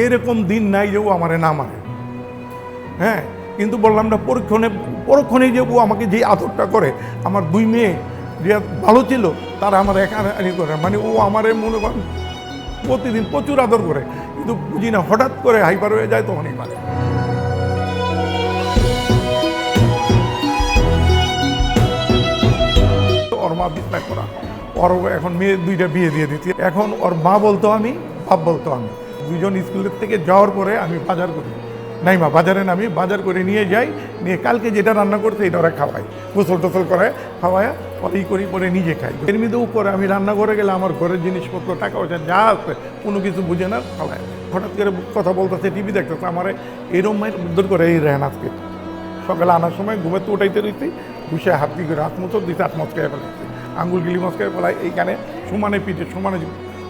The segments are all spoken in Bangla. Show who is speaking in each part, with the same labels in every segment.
Speaker 1: এরকম দিন নাই যে ও আমারে না মারে। হ্যাঁ, কিন্তু বললাম না পরক্ষণে যে ও আমাকে যে আদরটা করে, আমার 2 মেয়ে যে ভালো ছিল তারা আমার একানি করে, মানে ও আমারে মনে করেন প্রতিদিন প্রচুর আদর করে, কিন্তু বুঝি না হঠাৎ করে হাইপার হয়ে যায় তখনই মারে। ওর মা বিছনা করা, ওর এখন মেয়ে 2টা বিয়ে দিয়ে দিচ্ছি। এখন ওর মা বলতো আমি, বাপ বলতো আমি। 2জন স্কুলের থেকে যাওয়ার পরে আমি বাজার করি, নাই মা বাজারে নামি, বাজার করে নিয়ে যাই, নিয়ে কালকে যেটা রান্না করছে এটা ওরা খাওয়াই, গোসল টোসল করে খাওয়ায় পরে করি, পরে নিজে খাই। এর মধ্যেও করে আমি রান্না করে গেলে আমার ঘরের জিনিসপত্র টাকা পয়সা যা আছে কোনো কিছু বুঝে না, খাওয়ায়। হঠাৎ করে কথা বলতেছে, টিভি দেখতেছে, আমার এরম মায়ের উদ্ধার করে এই রেহান আজকে সকালে আনার সময় ঘুমেতে উঠাইতে রয়েছি, বসে হাত দিয়ে হাত মতো দিতে হাত মচকায় ফেলাইছে, আঙ্গুল গিলি মচকায় ফেলায়, এইখানে সমানে পিঠে সমানে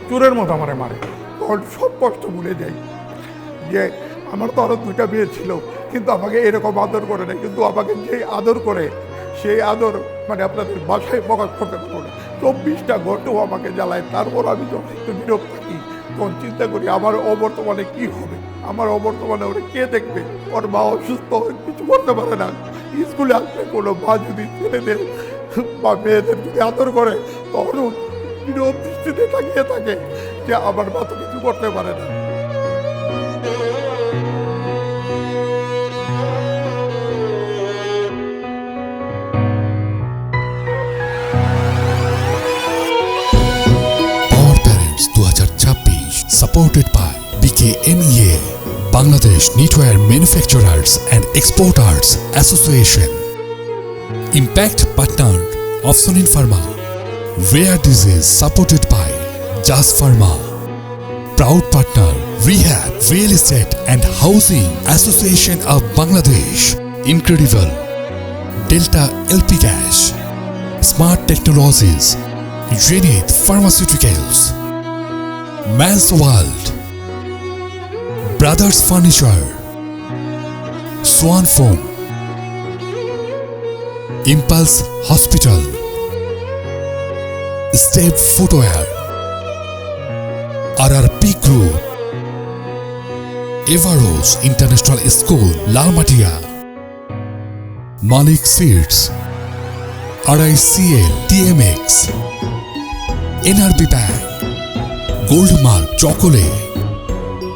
Speaker 1: চোরের মতো আমারে মারে। তখন সব কষ্ট ভুলে যাই যে আমার তো আরও 2টা বিয়ে ছিল, কিন্তু আমাকে এরকম আদর করে না, কিন্তু আমাকে যে আদর করে সেই আদর মানে আপনাদের বাসায় প্রকাশ করতে পারবো না। 24টা ঘন্টাও আমাকে জ্বালায়। তারপর আমি যখন একটু নীরব থাকি তখন চিন্তা করি আমার অবর্তমানে কি হবে, আমার অবর্তমানে ওরা কে দেখবে। ওর মা অসুস্থ, কিছু করতে পারে না। স্কুলে আসলে কোনো মা যদি ছেলেদের বা মেয়েদের যদি আদর করে তখন নীরব দৃষ্টিতে তাকিয়ে থাকে যে আমার মা তো কিছু করতে পারে না।
Speaker 2: Supported by BKMEA, Bangladesh Knitwear Manufacturers and Exporters Association. Impact Partner of Sunin Pharma. Rare Disease supported by Jas Pharma. Proud Partner Rehab Real Estate and Housing Association of Bangladesh. Incredible Delta LP Cash. Smart Technologies. Zenith Pharmaceuticals. Man's World, Brothers Furniture, Swan Foam, Impulse Hospital, Step Footwear, RRP Group, Everos International School, Lalmatia, Malik Seeds, RICL, TMX, NRB Bank, Gold Mark Chocolate,